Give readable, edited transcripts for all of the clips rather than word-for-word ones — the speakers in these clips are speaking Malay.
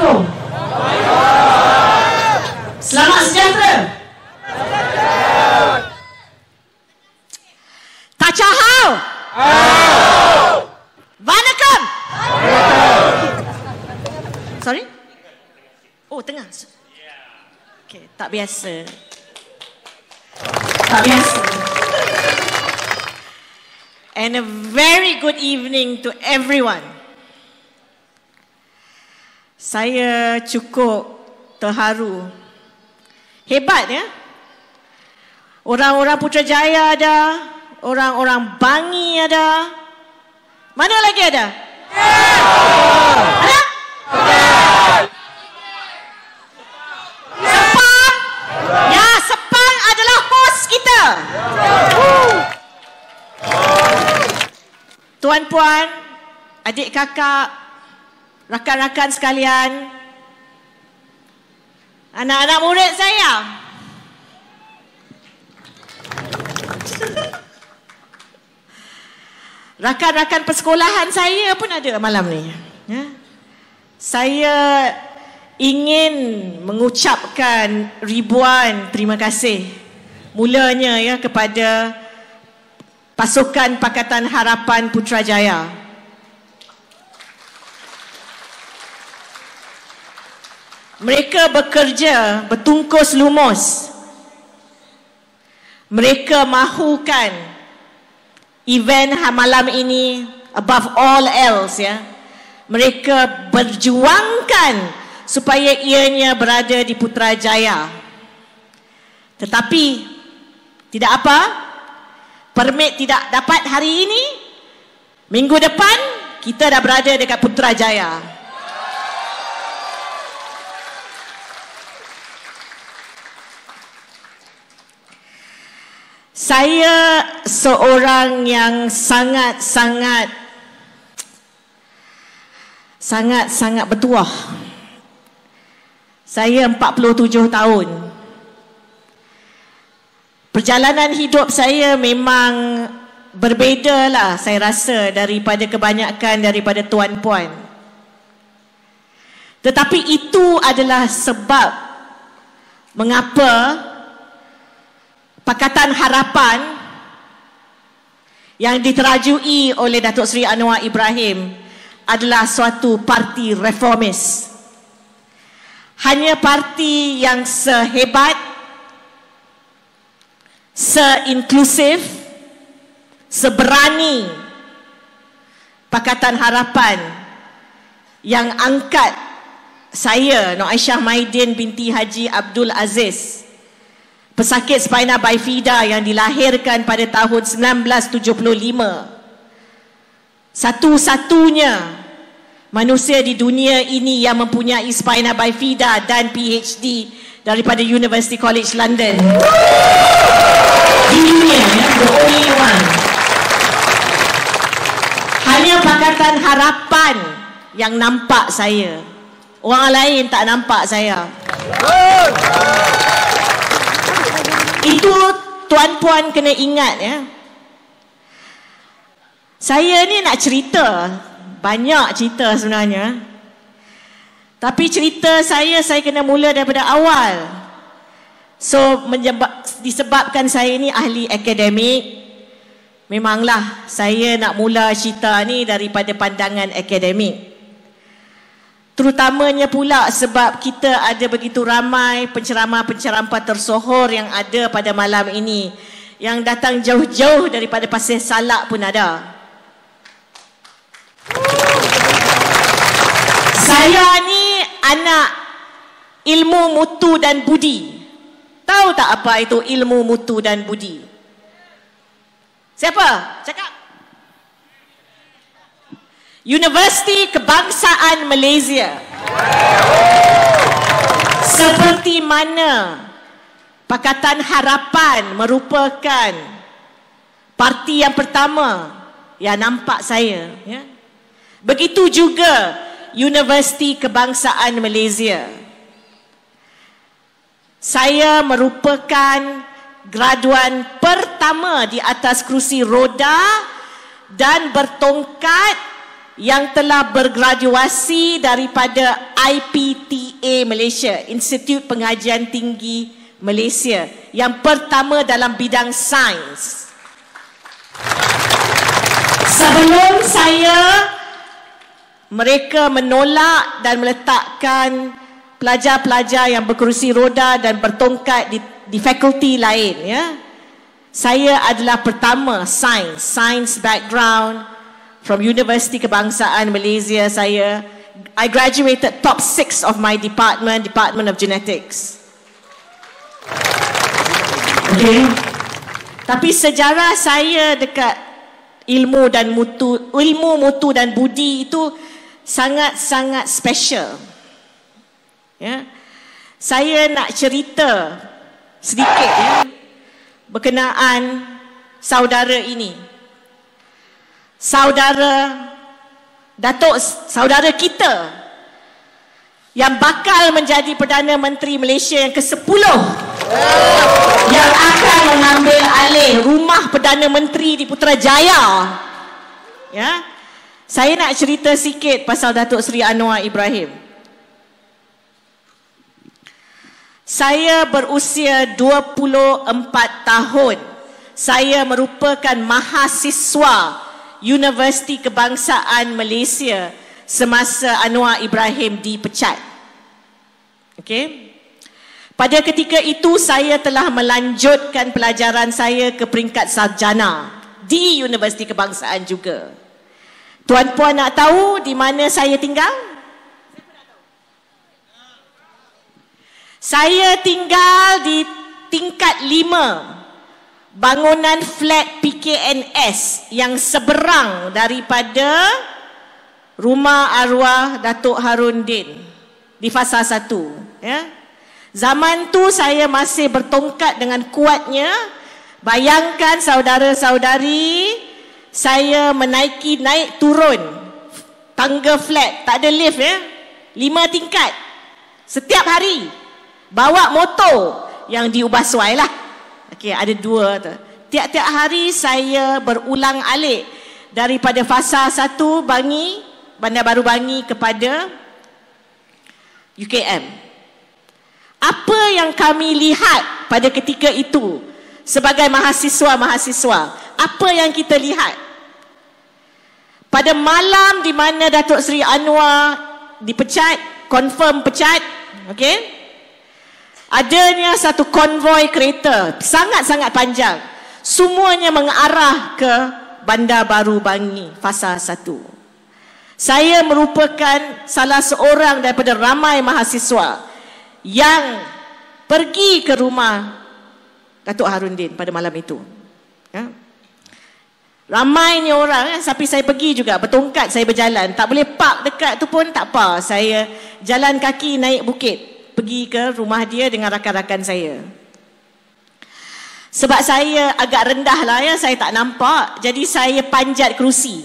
Assalamualaikum. Selamat sejahtera. Tachahau. Vanakkam. Sorry? Oh, tengah. Okay, tak biasa. Tak biasa. And a very good evening to everyone. Saya cukup terharu. Hebat ya. Orang-orang Putrajaya ada, orang-orang Bangi ada. Mana lagi ada? Ada? Sepang. Ya, Sepang adalah host kita. Tuan-puan, adik kakak, rakan-rakan sekalian, anak-anak murid saya. Rakan-rakan persekolahan saya pun ada malam ni. Ya. Saya ingin mengucapkan ribuan terima kasih. Mulanya ya kepada Pasukan Pakatan Harapan Putrajaya. Mereka bekerja bertungkus lumus. Mereka mahukan event malam ini above all else ya. Mereka berjuangkan supaya ianya berada di Putrajaya. Tetapi tidak apa, permit tidak dapat hari ini, minggu depan kita dah berada dekat Putrajaya. Saya seorang yang sangat bertuah. Saya 47 tahun. Perjalanan hidup saya memang berbeza lah saya rasa daripada kebanyakan daripada tuan-puan. Tetapi itu adalah sebab mengapa Pakatan Harapan yang diterajui oleh Datuk Seri Anwar Ibrahim adalah suatu parti reformis. Hanya parti yang sehebat, seinklusif, seberani Pakatan Harapan yang angkat saya, Nur Aisyah Maidin binti Haji Abdul Aziz, pesakit spina bifida yang dilahirkan pada tahun 1975. Satu-satunya manusia di dunia ini yang mempunyai spina bifida dan PhD daripada University College London. Di dunia, ya, the only one. Hanya Pakatan Harapan yang nampak saya. Orang lain tak nampak saya. Itu tuan-puan kena ingat ya. Saya ni nak cerita, banyak cerita sebenarnya. Tapi cerita saya kena mula daripada awal. So disebabkan saya ni ahli akademik, memanglah saya nak mula cerita ni daripada pandangan akademik. Terutamanya pula sebab kita ada begitu ramai penceramah-penceramah tersohor yang ada pada malam ini, yang datang jauh-jauh daripada Pasir Salak pun ada. Saya ni anak ilmu mutu dan budi. Tahu tak apa itu ilmu mutu dan budi? Siapa? Cakap. Universiti Kebangsaan Malaysia. Seperti mana Pakatan Harapan merupakan parti yang pertama yang nampak saya, ya. Begitu juga Universiti Kebangsaan Malaysia. Saya merupakan graduan pertama di atas kerusi roda dan bertongkat yang telah bergraduasi daripada IPTA Malaysia, Institut Pengajian Tinggi Malaysia, yang pertama dalam bidang sains. Sebelum saya, mereka menolak dan meletakkan pelajar-pelajar yang berkerusi roda dan bertongkat di fakulti lain, ya. Saya adalah pertama science background from Universiti Kebangsaan Malaysia. I graduated top 6 of my Department of Genetics. Okay. Tapi sejarah saya dekat ilmu mutu dan budi itu sangat-sangat special. Ya. Saya nak cerita sedikit, ya, berkenaan saudara ini. Saudara kita yang bakal menjadi Perdana Menteri Malaysia yang ke-10, yang akan mengambil alih rumah Perdana Menteri di Putrajaya. Ya. Saya nak cerita sikit pasal Datuk Seri Anwar Ibrahim. Saya berusia 24 tahun. Saya merupakan mahasiswa Universiti Kebangsaan Malaysia semasa Anwar Ibrahim dipecat. Okey. Pada ketika itu saya telah melanjutkan pelajaran saya ke peringkat sarjana di Universiti Kebangsaan juga. Tuan-puan nak tahu di mana saya tinggal? Saya tinggal di tingkat 5 bangunan flat PKNS yang seberang daripada rumah arwah Datuk Harun Din di Fasa 1, ya. Zaman tu saya masih bertongkat dengan kuatnya. Bayangkan saudara-saudari, saya naik turun tangga flat, tak ada lift, ya, 5 tingkat setiap hari. Bawa motor yang diubah suai lah. Okey, ada 2 tu. Tiap-tiap hari saya berulang alik daripada Fasa 1 Bandar Baru Bangi kepada UKM. Apa yang kami lihat pada ketika itu sebagai mahasiswa-mahasiswa? Apa yang kita lihat? Pada malam di mana Datuk Seri Anwar dipecat, confirm pecat, okey? Adanya satu konvoi kereta sangat-sangat panjang. Semuanya mengarah ke Bandar Baru Bangi, Fasa 1. Saya merupakan salah seorang daripada ramai mahasiswa yang pergi ke rumah Datuk Harun Din pada malam itu. Ya. Ramainya orang, tapi saya pergi juga, bertongkat saya berjalan. Tak boleh park dekat tu pun tak apa. Saya jalan kaki naik bukit, pergi ke rumah dia dengan rakan-rakan saya. Sebab saya agak rendah lah, ya, saya tak nampak. Jadi saya panjat kerusi.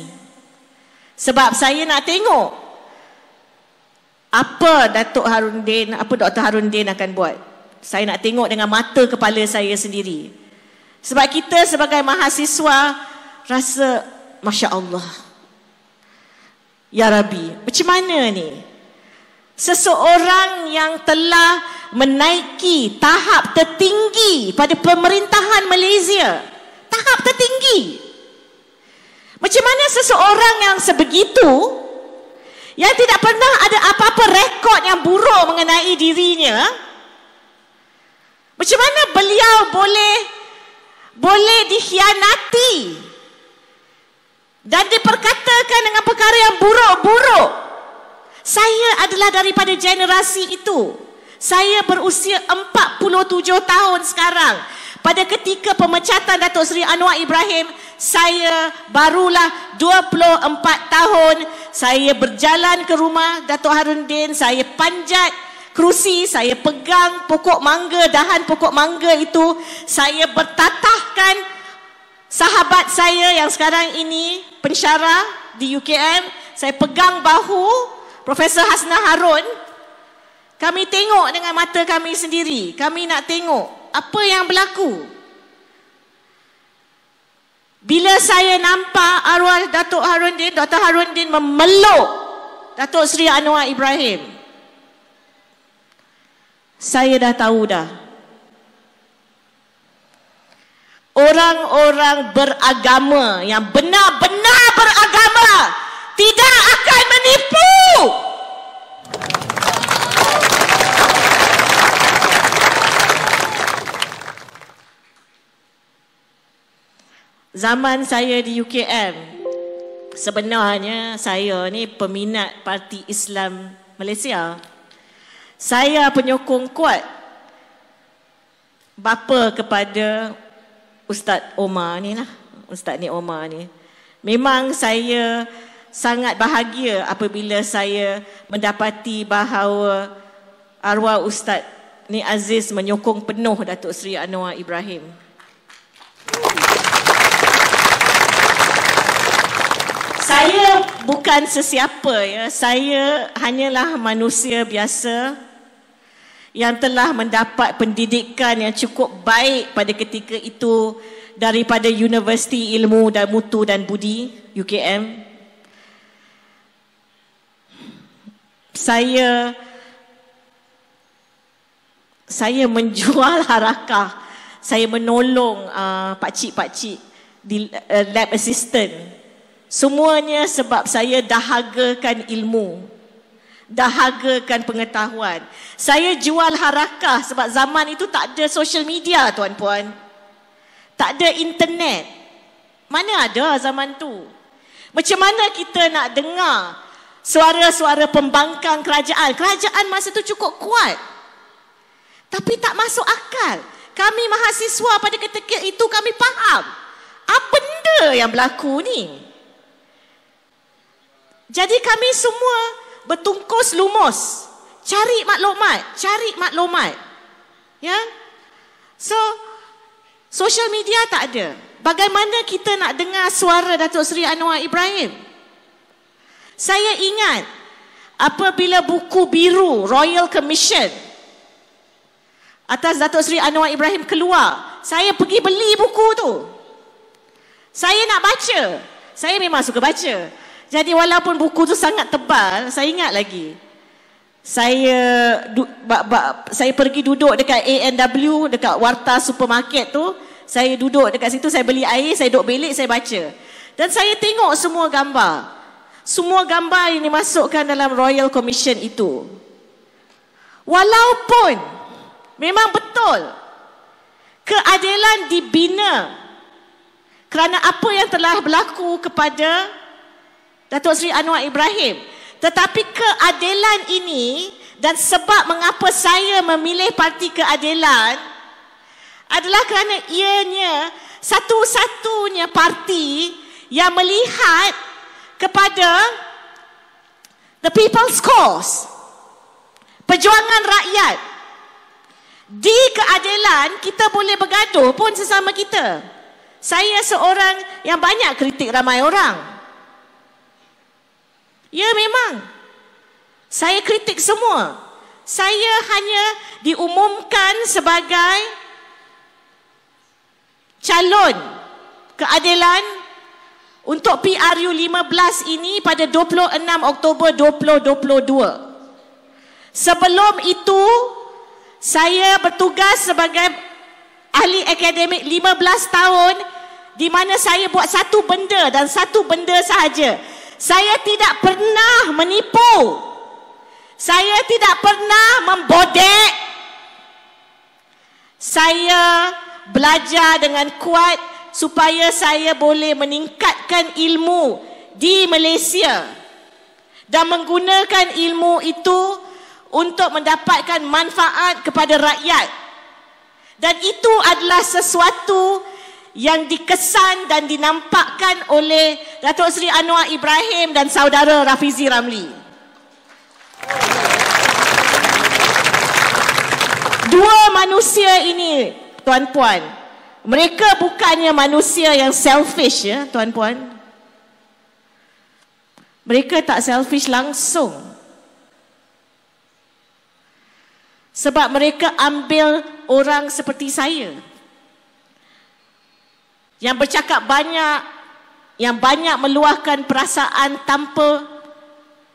Sebab saya nak tengok apa Dr. Harun Din akan buat. Saya nak tengok dengan mata kepala saya sendiri. Sebab kita sebagai mahasiswa rasa, Masya Allah, Ya Rabbi, macam mana ni? Seseorang yang telah menaiki tahap tertinggi pada pemerintahan Malaysia, tahap tertinggi. Macam mana seseorang yang sebegitu, yang tidak pernah ada apa-apa rekod yang buruk mengenai dirinya, macam mana beliau boleh dikhianati dan diperkatakan dengan perkara yang buruk-buruk? Saya adalah daripada generasi itu. Saya berusia 47 tahun sekarang. Pada ketika pemecatan Datuk Seri Anwar Ibrahim, saya barulah 24 tahun. Saya berjalan ke rumah Datuk Harun Din, saya panjat kerusi, saya pegang pokok mangga, dahan pokok mangga itu, saya bertatahkan sahabat saya yang sekarang ini pensyarah di UKM, saya pegang bahu Profesor Hasnah Harun. Kami tengok dengan mata kami sendiri. Kami nak tengok apa yang berlaku. Bila saya nampak arwah Datuk Harudin, Dr. Harudin memeluk Datuk Seri Anwar Ibrahim, saya dah tahu dah. Orang-orang beragama yang benar-benar beragama tidak akan menipu. Zaman saya di UKM, sebenarnya saya ni peminat Parti Islam Malaysia. Saya penyokong kuat bapa kepada Ustaz Omar ni lah. Ustaz ni Omar ni. Memang saya sangat bahagia apabila saya mendapati bahawa arwah Ustaz ni Aziz menyokong penuh Datuk Seri Anwar Ibrahim. Saya bukan sesiapa ya. Saya hanyalah manusia biasa yang telah mendapat pendidikan yang cukup baik pada ketika itu daripada Universiti Ilmu dan Mutu dan Budi, UKM. Saya menjual harakah. Saya menolong pakcik-pakcik di lab assistant. Semuanya sebab saya dahagakan ilmu, dahagakan pengetahuan. Saya jual harakah sebab zaman itu tak ada social media, tuan-puan. Tak ada internet. Mana ada zaman tu? Macam mana kita nak dengar suara-suara pembangkang kerajaan? Kerajaan masa tu cukup kuat, tapi tak masuk akal. Kami mahasiswa pada ketika itu kami faham apa benda yang berlaku ni. Jadi kami semua bertungkus lumus cari maklumat. Ya. So social media tak ada. Bagaimana kita nak dengar suara Datuk Seri Anwar Ibrahim? Saya ingat apabila buku biru Royal Commission atas Datuk Seri Anwar Ibrahim keluar, saya pergi beli buku tu. Saya nak baca. Saya memang suka baca. Jadi walaupun buku tu sangat tebal, saya ingat lagi. Saya pergi duduk dekat ANW, dekat Warta Supermarket tu. Saya duduk dekat situ, saya beli air, saya duduk belik, saya baca. Dan saya tengok semua gambar. Semua gambar yang dimasukkan dalam Royal Commission itu. Walaupun memang betul keadilan dibina kerana apa yang telah berlaku kepada Datuk Seri Anwar Ibrahim, tetapi keadilan ini dan sebab mengapa saya memilih Parti Keadilan adalah kerana ianya satu-satunya parti yang melihat kepada the people's cause, perjuangan rakyat. Di keadilan kita boleh bergaduh pun sesama kita. Saya seorang yang banyak kritik ramai orang. Ya memang. Saya kritik semua. Saya hanya diumumkan sebagai calon keadilan untuk PRU 15 ini pada 26 Oktober 2022. Sebelum itu, saya bertugas sebagai ahli akademik 15 tahun di mana saya buat satu benda dan satu benda sahaja. Saya tidak pernah menipu. Saya tidak pernah membodek. Saya belajar dengan kuat supaya saya boleh meningkatkan ilmu di Malaysia dan menggunakan ilmu itu untuk mendapatkan manfaat kepada rakyat. Dan itu adalah sesuatu yang dikesan dan dinampakkan oleh Datuk Seri Anwar Ibrahim dan saudara Rafizi Ramli. Dua manusia ini, tuan-puan, mereka bukannya manusia yang selfish ya, tuan-puan. Mereka tak selfish langsung. Sebab mereka ambil orang seperti saya. yang bercakap banyak, yang banyak meluahkan perasaan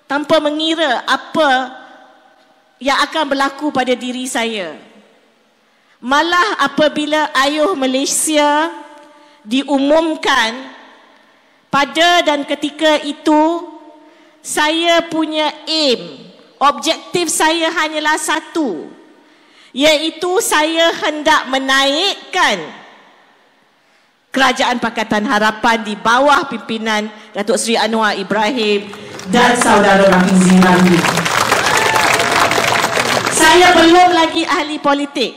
tanpa mengira apa yang akan berlaku pada diri saya. Malah apabila ayuh Malaysia diumumkan, pada dan ketika itu saya punya objektif saya hanyalah satu, iaitu saya hendak menaikkan Kerajaan Pakatan Harapan di bawah pimpinan Datuk Seri Anwar Ibrahim dan Saudara Rahim Ramli. Saya belum lagi ahli politik,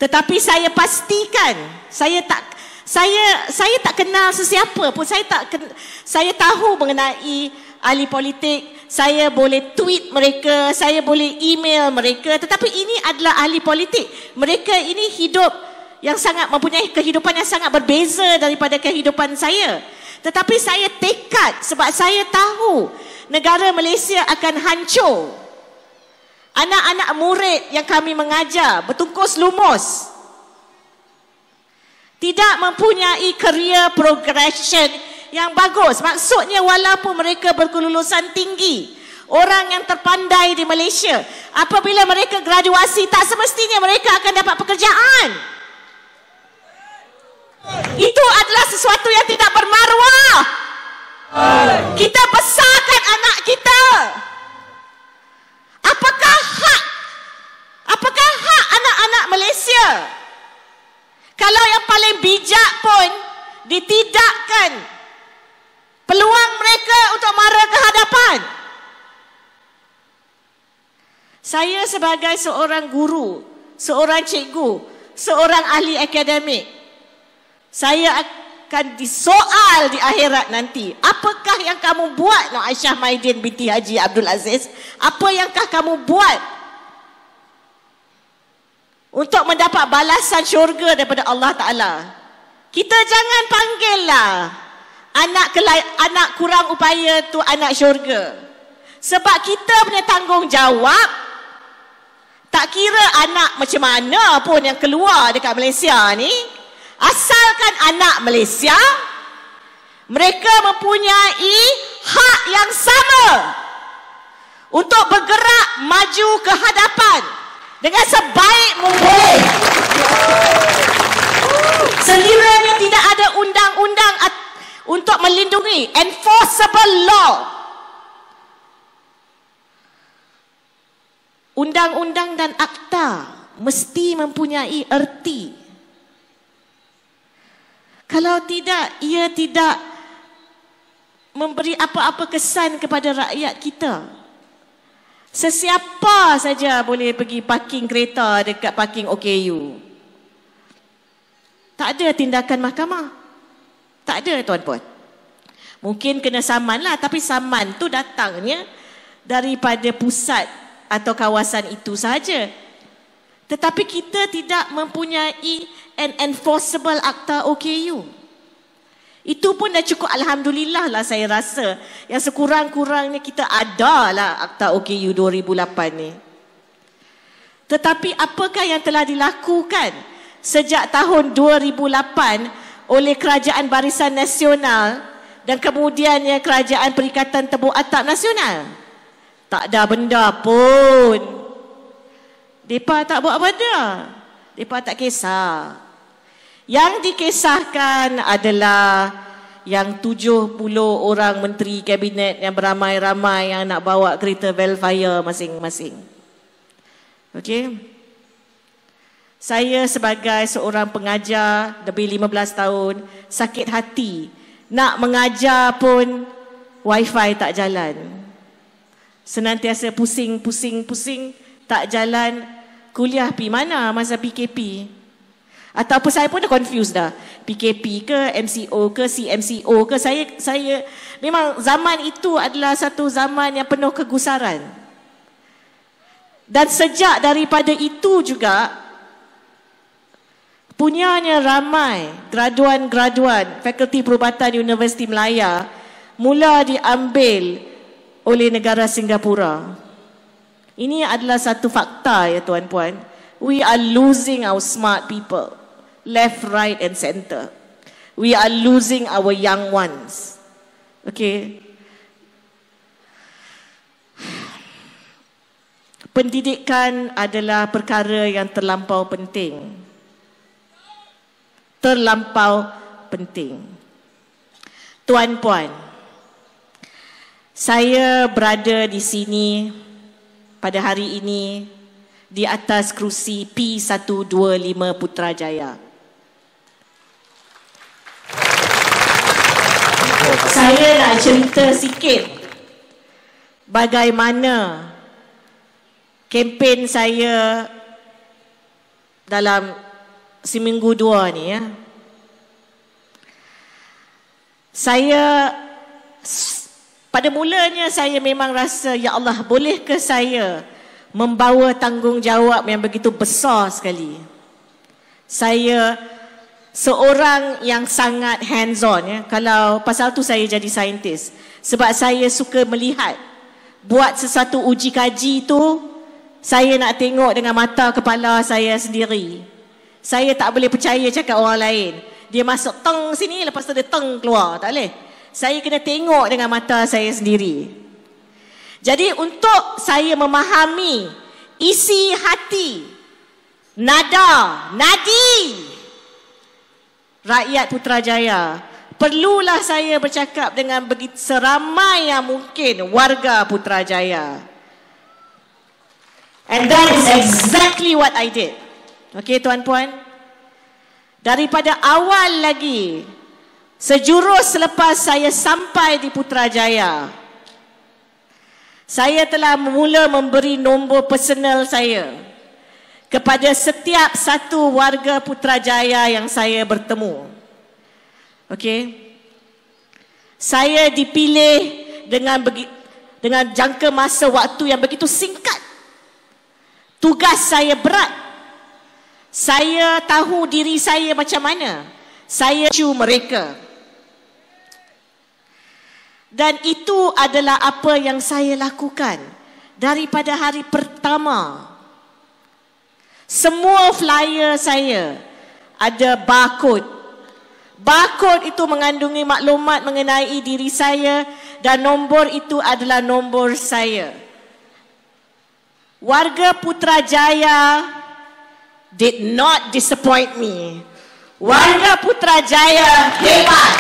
tetapi saya pastikan saya tak kenal sesiapa pun. Saya tahu mengenai ahli politik. Saya boleh tweet mereka, saya boleh email mereka, tetapi ini adalah ahli politik. Mereka ini hidup yang sangat mempunyai kehidupan yang sangat berbeza daripada kehidupan saya. Tetapi saya tekad sebab saya tahu negara Malaysia akan hancur. Anak-anak murid yang kami mengajar bertungkus lumus, tidak mempunyai career progression yang bagus. Maksudnya walaupun mereka berkelulusan tinggi, orang yang terpandai di Malaysia, apabila mereka graduasi, tak semestinya mereka akan dapat pekerjaan. Itu adalah sesuatu yang tidak bermaruah. Kita besarkan anak kita. Apakah hak anak-anak Malaysia kalau yang paling bijak pun ditidakkan peluang mereka untuk mara ke hadapan? Saya sebagai seorang guru, seorang cikgu, seorang ahli akademik, saya akan disoal di akhirat nanti. Apakah yang kamu buat, Nur Aisyah Maidin binti Haji Abdul Aziz? Apa yangkah kamu buat untuk mendapat balasan syurga daripada Allah Ta'ala? Kita jangan panggillah anak kurang upaya tu anak syurga. Sebab kita punya tanggungjawab, tak kira anak macam mana pun yang keluar dekat Malaysia ni, asalkan anak Malaysia, mereka mempunyai hak yang sama untuk bergerak maju ke hadapan dengan sebaik mungkin. Sekiranya tidak ada undang-undang untuk melindungi, enforceable law, undang-undang dan akta mesti mempunyai erti. Kalau tidak, ia tidak memberi apa-apa kesan kepada rakyat kita. Sesiapa saja boleh pergi parking kereta dekat parking OKU. Tak ada tindakan mahkamah. Tak ada, tuan-puan. Mungkin kena saman lah, tapi saman tu datangnya daripada pusat atau kawasan itu sahaja. Tetapi kita tidak mempunyai an enforceable akta OKU. Itu pun dah cukup, alhamdulillah lah saya rasa. Yang sekurang-kurangnya kita ada lah akta OKU 2008 ni. Tetapi apakah yang telah dilakukan sejak tahun 2008 oleh Kerajaan Barisan Nasional dan kemudiannya Kerajaan Perikatan Tebuk Atap Nasional? Tak ada benda pun. Mereka tak buat benda. Mereka tak kisah. Yang dikisahkan adalah yang 70 orang menteri kabinet yang beramai-ramai yang nak bawa kereta Velfire masing-masing. Okey. Saya sebagai seorang pengajar lebih 15 tahun, sakit hati. Nak mengajar pun wifi tak jalan. Senantiasa pusing, tak jalan. Kuliah pergi mana masa PKP? Ataupun saya pun dah confused dah. PKP ke, MCO ke, CMCO ke. Saya memang zaman itu adalah satu zaman yang penuh kegusaran. Dan sejak daripada itu juga, punyanya ramai graduan-graduan Fakulti Perubatan Universiti Melaya mula diambil oleh negara Singapura. Ini adalah satu fakta ya tuan-puan. We are losing our smart people. Left, right and center. We are losing our young ones. Okay. Pendidikan adalah perkara yang terlampau penting. Terlampau penting. Tuan-puan, saya berada di sini pada hari ini di atas kerusi P125 Putrajaya. Saya nak cerita sikit bagaimana kempen saya dalam seminggu dua ni ya. Saya pada mulanya saya memang rasa, ya Allah, boleh ke saya membawa tanggungjawab yang begitu besar sekali. Saya seorang yang sangat hands on ya. Kalau pasal tu saya jadi saintis, sebab saya suka melihat buat sesuatu uji kaji tu, saya nak tengok dengan mata kepala saya sendiri. Saya tak boleh percaya cakap orang lain. Dia masuk teng sini, lepas tu dia teng keluar. Tak boleh. Saya kena tengok dengan mata saya sendiri. Jadi untuk saya memahami isi hati, nada, nadi rakyat Putrajaya, perlulah saya bercakap dengan begitu seramai yang mungkin warga Putrajaya. And that is exactly what I did. Okey tuan-puan, daripada awal lagi, sejurus selepas saya sampai di Putrajaya, saya telah mula memberi nombor personal saya kepada setiap satu warga Putrajaya yang saya bertemu. Okey. Saya dipilih dengan jangka masa waktu yang begitu singkat. Tugas saya berat. Saya tahu diri saya macam mana. Saya cu mereka. Dan itu adalah apa yang saya lakukan daripada hari pertama. Semua flyer saya ada barcode. Barcode itu mengandungi maklumat mengenai diri saya dan nombor itu adalah nombor saya. Warga Putrajaya did not disappoint me. Warga Putrajaya hebat.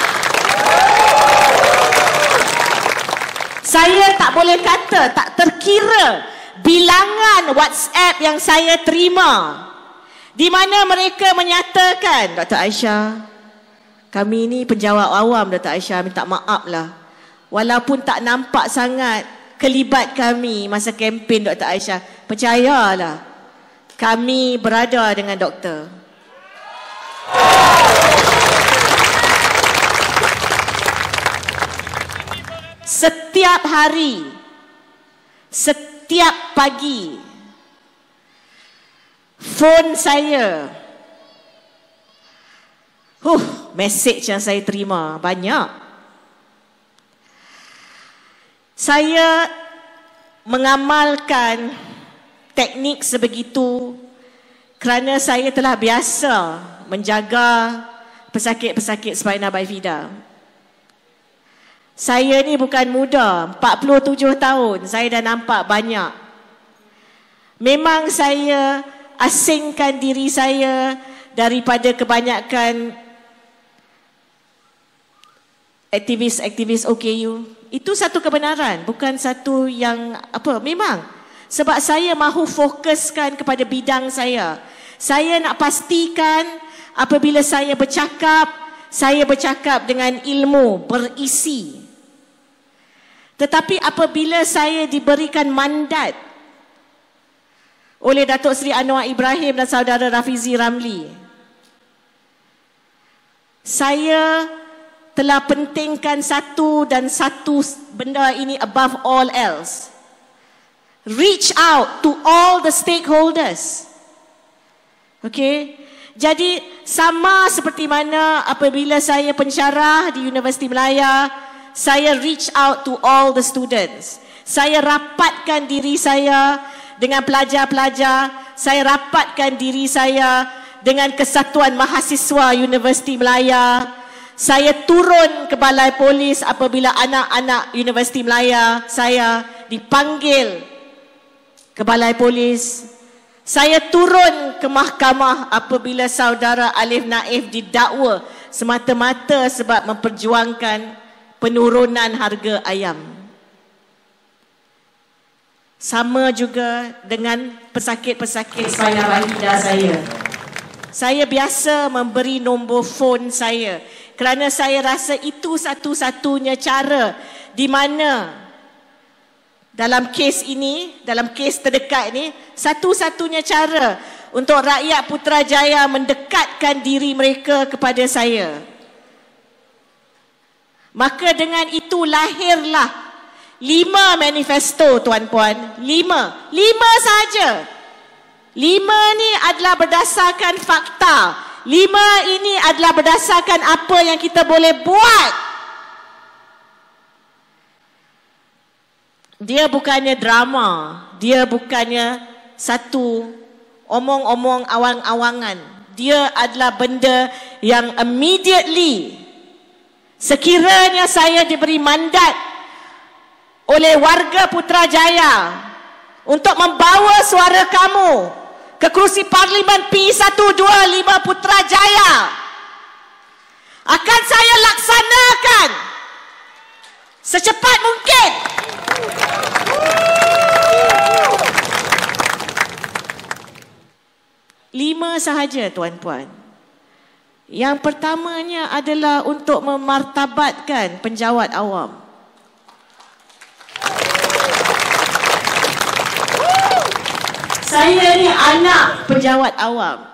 Saya tak boleh kata, tak terkira bilangan WhatsApp yang saya terima, di mana mereka menyatakan, Dr. Aisyah, kami ni penjawab awam, Dr. Aisyah, minta maaf lah. Walaupun tak nampak sangat kelibat kami masa kempen Dr. Aisyah, percayalah, kami berada dengan doktor. Setiap hari, setiap pagi, phone saya, mesej yang saya terima banyak. Saya mengamalkan teknik sebegitu kerana saya telah biasa menjaga pesakit-pesakit spina bifida. Saya ni bukan muda, 47 tahun, saya dah nampak banyak. Memang saya asingkan diri saya daripada kebanyakan aktivis-aktivis OKU. Itu satu kebenaran, bukan satu yang apa, memang. Sebab saya mahu fokuskan kepada bidang saya. Saya nak pastikan apabila saya bercakap dengan ilmu berisi. Tetapi apabila saya diberikan mandat oleh Datuk Seri Anwar Ibrahim dan saudara Rafizi Ramli, saya telah pentingkan satu benda ini above all else. Reach out to all the stakeholders. Okay? Jadi sama seperti mana apabila saya pensyarah di Universiti Melaya, saya reach out to all the students. Saya rapatkan diri saya dengan pelajar-pelajar. Saya rapatkan diri saya dengan Kesatuan Mahasiswa Universiti Melaya. Saya turun ke balai polis apabila anak-anak Universiti Melaya saya dipanggil ke balai polis. Saya turun ke mahkamah apabila saudara Alif Naif didakwa semata-mata sebab memperjuangkan penurunan harga ayam. Sama juga dengan pesakit-pesakit Spina bifida saya. Saya biasa memberi nombor phone saya kerana saya rasa itu satu-satunya cara di mana dalam kes ini, dalam kes terdekat ini, satu-satunya cara untuk rakyat Putrajaya mendekatkan diri mereka kepada saya. Maka dengan itu lahirlah 5 manifesto, tuan-puan. 5 saja. 5 ni adalah berdasarkan fakta. 5 ini adalah berdasarkan apa yang kita boleh buat. Dia bukannya drama. Dia bukannya satu omong-omong awang-awangan. Dia adalah benda yang immediately, sekiranya saya diberi mandat oleh warga Putrajaya untuk membawa suara kamu ke kerusi Parlimen P125 Putrajaya, akan saya laksanakan secepat mungkin. Lima sahaja, tuan-puan. Yang pertamanya adalah untuk memartabatkan penjawat awam. Saya ni anak penjawat awam.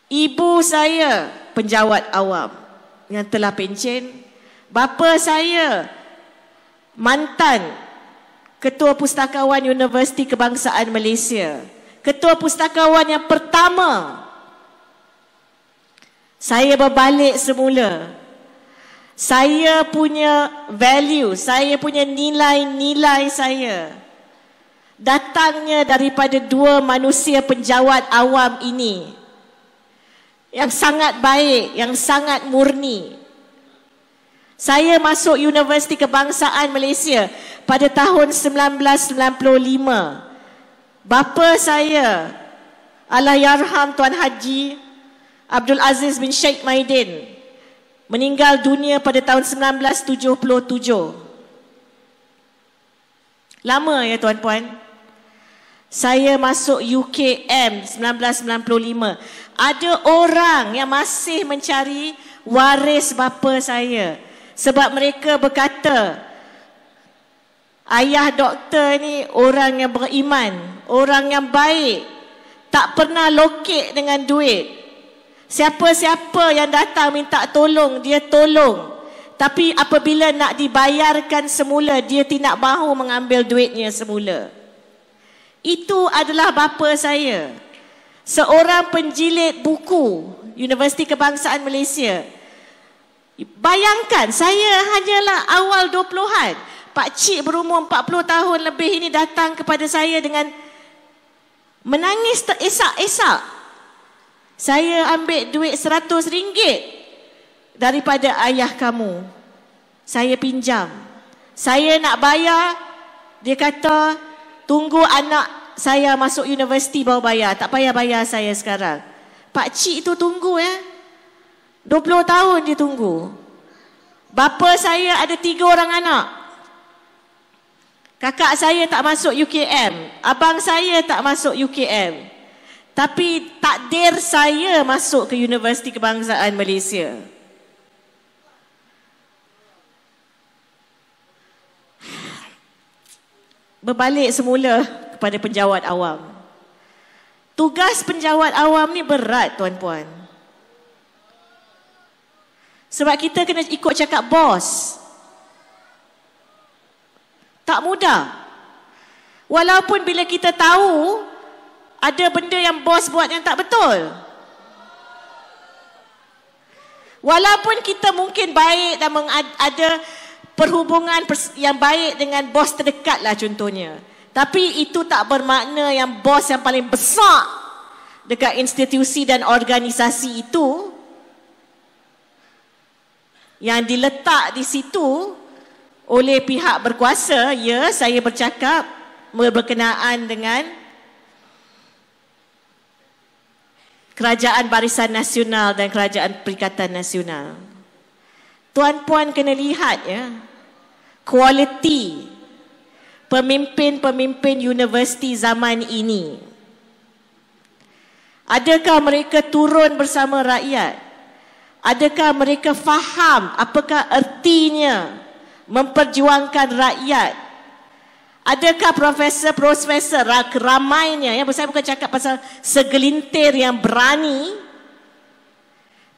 Ibu saya penjawat awam yang telah pencen. Bapa saya mantan Ketua Pustakawan Universiti Kebangsaan Malaysia. Ketua Pustakawan yang pertama. Saya berbalik semula. Saya punya value, saya punya nilai-nilai saya datangnya daripada 2 manusia penjawat awam ini yang sangat baik, yang sangat murni. Saya masuk Universiti Kebangsaan Malaysia pada tahun 1995. Bapa saya, Allahyarham Tuan Haji Abdul Aziz bin Sheikh Maidin, meninggal dunia pada tahun 1977. Lama ya, tuan-puan. Saya masuk UKM 1995. Ada orang yang masih mencari waris bapa saya. Sebab mereka berkata, ayah doktor ni orang yang beriman, orang yang baik, tak pernah lokek dengan duit. Siapa-siapa yang datang minta tolong, dia tolong. Tapi apabila nak dibayarkan semula, dia tidak mahu mengambil duitnya semula. Itu adalah bapa saya. Seorang penjilid buku Universiti Kebangsaan Malaysia. Bayangkan, saya hanyalah awal 20-an. Pak Cik berumur 40 tahun lebih ini datang kepada saya dengan menangis teresak-esak. Saya ambil duit RM100 daripada ayah kamu. Saya pinjam. Saya nak bayar, dia kata, tunggu anak saya masuk universiti baru bayar. Tak payah bayar saya sekarang. Pak Cik tu tunggu 20 tahun dia tunggu. Bapa saya ada 3 orang anak. Kakak saya tak masuk UKM. Abang saya tak masuk UKM. Tapi takdir saya masuk ke Universiti Kebangsaan Malaysia. Berbalik semula kepada penjawat awam. Tugas penjawat awam ni berat, tuan-puan. Sebab kita kena ikut cakap bos. Tak mudah. Walaupun bila kita tahu ada benda yang bos buat yang tak betul. Walaupun kita mungkin baik dan ada perhubungan yang baik dengan bos terdekat lah contohnya. Tapi itu tak bermakna yang bos yang paling besar dekat institusi dan organisasi itu yang diletak di situ oleh pihak berkuasa. Ya, saya bercakap berkenaan dengan Kerajaan Barisan Nasional dan Kerajaan Perikatan Nasional. Tuan-puan kena lihat ya, kualiti pemimpin-pemimpin universiti zaman ini. Adakah mereka turun bersama rakyat? Adakah mereka faham apakah ertinya memperjuangkan rakyat? Adakah profesor-profesor ramainya, ya, saya bukan cakap pasal segelintir yang berani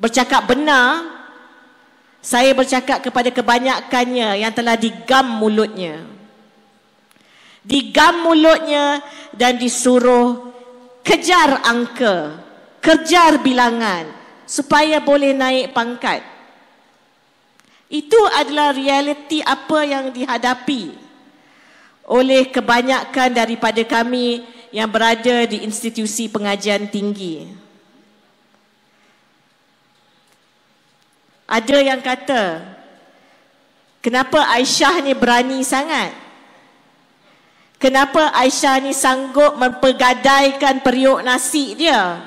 bercakap benar, saya bercakap kepada kebanyakannya yang telah digam mulutnya. Digam mulutnya dan disuruh kejar angka, kejar bilangan supaya boleh naik pangkat. Itu adalah realiti apa yang dihadapi oleh kebanyakan daripada kami yang berada di institusi pengajian tinggi. Ada yang kata, kenapa Aisyah ni berani sangat? Kenapa Aisyah ni sanggup mempergadaikan periuk nasi dia?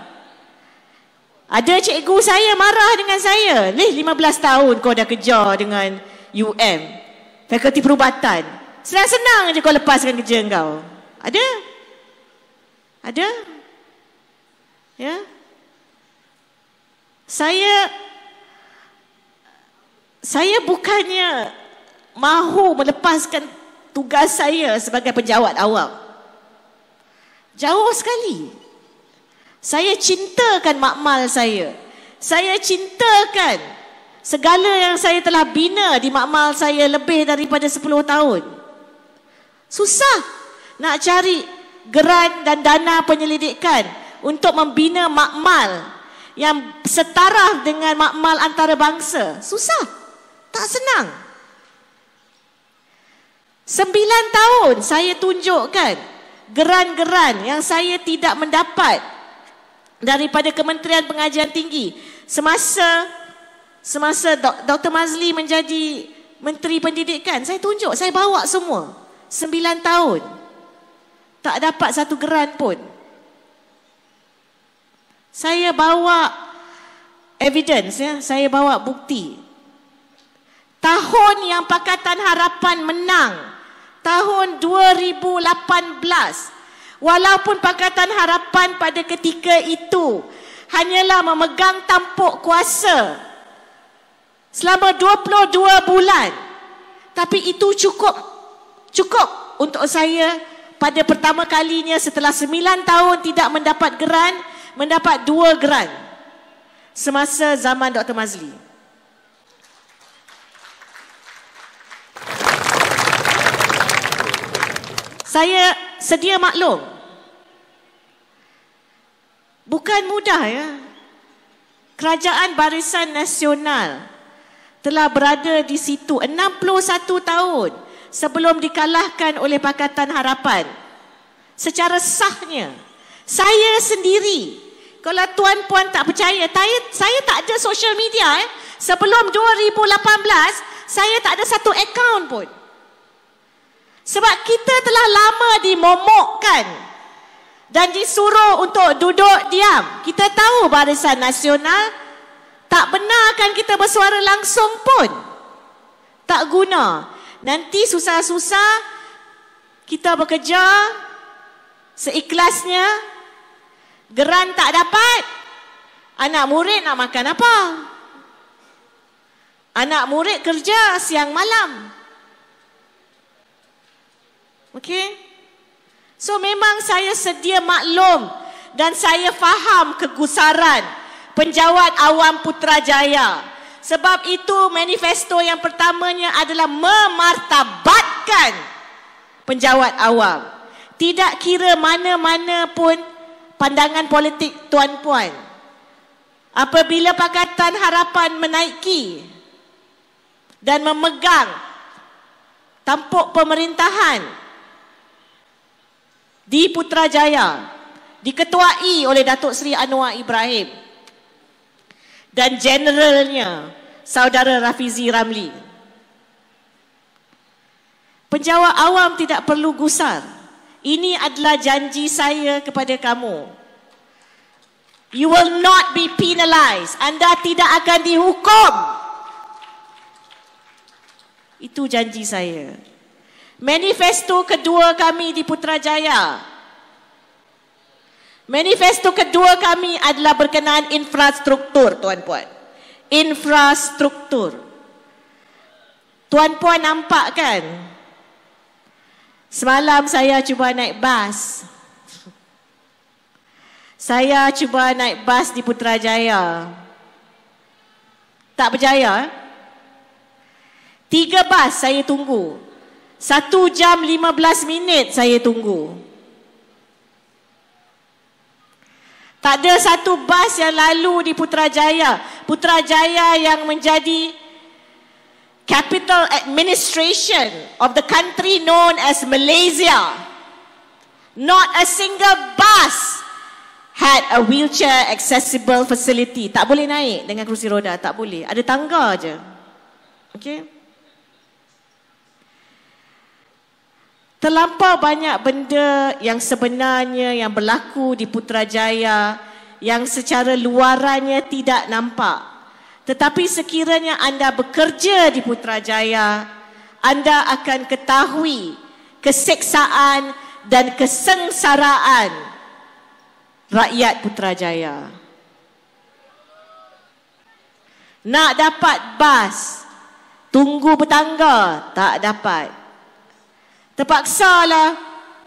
Ada cikgu saya marah dengan saya. 15 tahun kau dah kerja dengan UM, Fakulti Perubatan. Senang-senang je kau lepaskan kerja kau. Ada? Ada? Ya? Saya bukannya mahu melepaskan tugas saya sebagai penjawat awam. Jauh sekali. Saya cintakan makmal saya. Saya cintakan segala yang saya telah bina di makmal saya lebih daripada 10 tahun. Susah nak cari geran dan dana penyelidikan untuk membina makmal yang setara dengan makmal antarabangsa. Susah. Tak senang. 9 tahun saya tunjukkan geran-geran yang saya tidak mendapat daripada Kementerian Pengajian Tinggi. Semasa Dr. Mazli menjadi Menteri Pendidikan, saya tunjuk, saya bawa semua. 9 tahun. Tak dapat satu geran pun. Saya bawa evidence, ya, saya bawa bukti. Tahun yang Pakatan Harapan menang, tahun 2018, walaupun Pakatan Harapan pada ketika itu hanyalah memegang tampuk kuasa selama 22 bulan, tapi itu cukup untuk saya pada pertama kalinya setelah 9 tahun tidak mendapat geran, mendapat 2 geran semasa zaman Dr. Mazli. Saya sedia maklum. Bukan mudah ya. Kerajaan Barisan Nasional telah berada di situ 61 tahun sebelum dikalahkan oleh Pakatan Harapan. Secara sahnya, saya sendiri, kalau tuan-puan tak percaya, saya tak ada social media. Sebelum 2018, saya tak ada satu akaun pun. Sebab kita telah lama dimomokkan dan disuruh untuk duduk diam. Kita tahu Barisan Nasional tak benarkan kita bersuara langsung pun. Tak guna. Nanti susah-susah kita bekerja seikhlasnya, geran tak dapat, anak murid nak makan apa? Anak murid kerja siang malam. Okey? So memang saya sedia maklum dan saya faham kegusaran penjawat awam Putrajaya. Sebab itu manifesto yang pertamanya adalah memartabatkan penjawat awam. Tidak kira mana-mana pun pandangan politik tuan-puan. Apabila Pakatan Harapan menaiki dan memegang tampuk pemerintahan di Putrajaya, diketuai oleh Datuk Seri Anwar Ibrahim dan generalnya Saudara Rafizi Ramli. Penjawat awam tidak perlu gusar. Ini adalah janji saya kepada kamu. You will not be penalized. Anda tidak akan dihukum. Itu janji saya. Manifesto kedua kami di Putrajaya. Manifesto kedua kami adalah berkenaan infrastruktur, tuan-puan. Infrastruktur. Tuan-puan nampak kan? Semalam saya cuba naik bas. Saya cuba naik bas di Putrajaya. Tak berjaya. 3 bas saya tunggu. 1 jam 15 minit saya tunggu. Tak ada satu bas yang lalu di Putrajaya. Putrajaya yang menjadi capital administration of the country known as Malaysia. Not a single bus had a wheelchair accessible facility. Tak boleh naik dengan kerusi roda, tak boleh. Ada tangga je. Okey. Terlampau banyak benda yang sebenarnya yang berlaku di Putrajaya yang secara luarannya tidak nampak. Tetapi sekiranya anda bekerja di Putrajaya, anda akan ketahui keseksaan dan kesengsaraan rakyat Putrajaya. Nak dapat bas, tunggu bertangga, tak dapat. Terpaksalah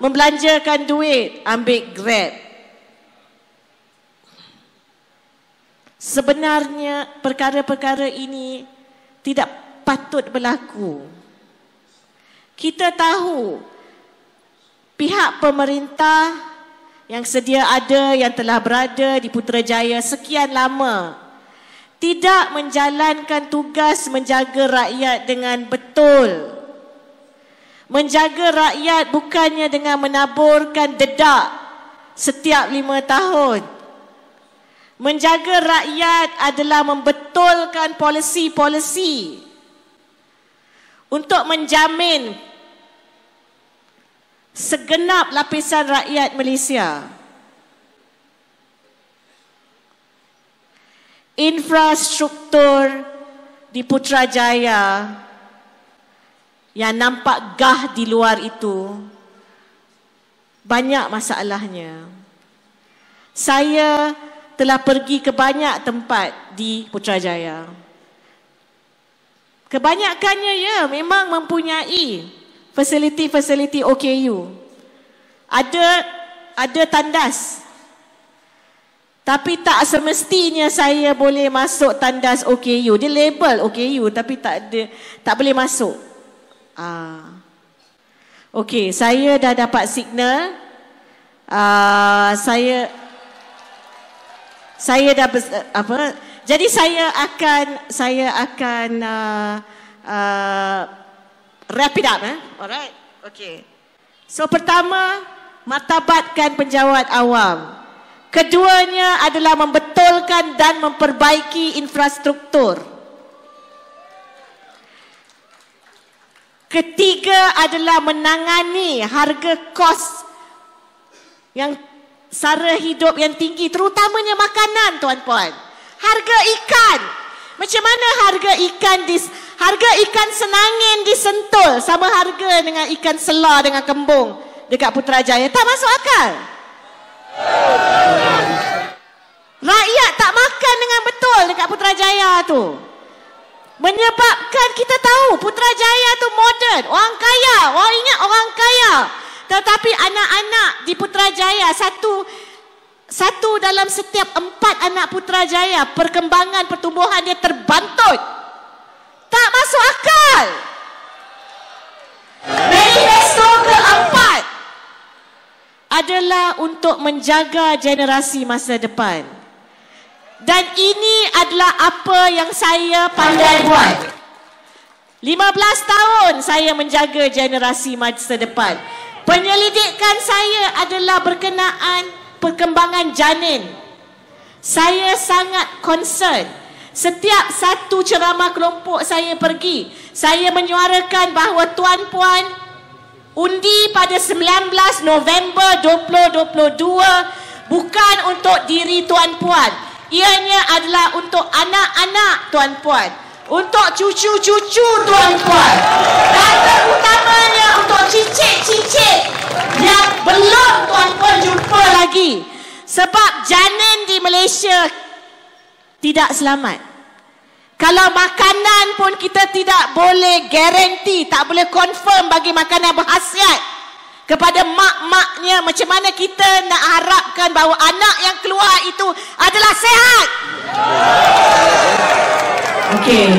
membelanjakan duit, ambil Grab. Sebenarnya perkara-perkara ini tidak patut berlaku. Kita tahu pihak pemerintah yang sedia ada, yang telah berada di Putrajaya sekian lama, tidak menjalankan tugas menjaga rakyat dengan betul. Menjaga rakyat bukannya dengan menaburkan dedak setiap 5 tahun. Menjaga rakyat adalah membetulkan polisi-polisi untuk menjamin segenap lapisan rakyat Malaysia. Infrastruktur di Putrajaya yang nampak gah di luar itu banyak masalahnya. Saya telah pergi ke banyak tempat di Putrajaya. Kebanyakannya ya memang mempunyai fasiliti-fasiliti OKU. Ada tandas. Tapi tak semestinya saya boleh masuk tandas OKU. Dia label OKU tapi tak boleh masuk. Okey, saya dah dapat signal. Saya dah jadi saya akan wrap it up. Alright. Okay. So pertama, martabatkan penjawat awam. Keduanya adalah membetulkan dan memperbaiki infrastruktur. Ketiga adalah menangani harga kos yang sara hidup yang tinggi, terutamanya makanan, tuan-puan. Harga ikan. Macam mana harga ikan senangin di Sentul sama harga dengan ikan selar dengan kembung dekat Putrajaya? Tak masuk akal. Rakyat tak makan dengan betul dekat Putrajaya tu. Menyebabkan kita tahu Putrajaya tu moden, orang kaya, orang ingat orang kaya. Tetapi anak-anak di Putrajaya, satu dalam setiap 4 anak Putrajaya, perkembangan pertumbuhan dia terbantut. Tak masuk akal. Manifesto keempat adalah untuk menjaga generasi masa depan. Dan ini adalah apa yang saya pandai buat. 15 tahun saya menjaga generasi masa depan. Penyelidikan saya adalah berkenaan perkembangan janin. Saya sangat concern. Setiap satu ceramah kelompok saya pergi, saya menyuarakan bahawa tuan-puan, undi pada 19 November 2022 bukan untuk diri tuan-puan. Ianya adalah untuk anak-anak tuan-puan, untuk cucu-cucu tuan-puan, dan terutamanya untuk cicit-cicit yang belum tuan-puan jumpa lagi. Sebab janin di Malaysia tidak selamat. Kalau makanan pun kita tidak boleh garanti, tak boleh confirm bagi makanan berkhasiat kepada mak-maknya. Macam mana kita nak harapkan bahawa anak yang keluar itu adalah sihat? Okey.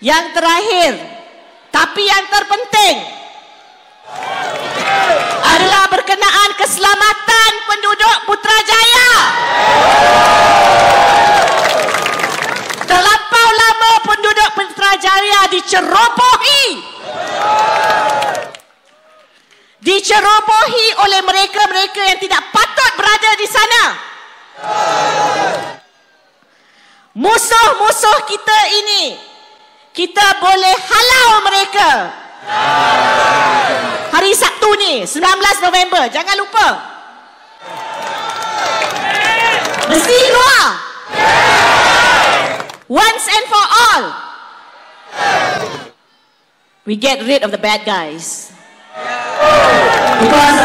Yang terakhir, tapi yang terpenting adalah berkenaan keselamatan penduduk Putrajaya. Terlampau lama penduduk Putrajaya dicerobohi oleh mereka-mereka yang tidak patut berada di sana. Musuh-musuh kita ini, kita boleh halau mereka. Hari Sabtu ni, 19 November, jangan lupa. Mesti keluar. Once and for all, we get rid of the bad guys. Because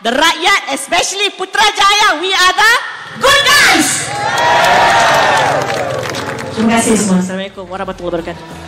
the rakyat, especially Putrajaya, we are the good guys. Terima kasih semua. Assalamualaikum warahmatullahi wabarakatuh.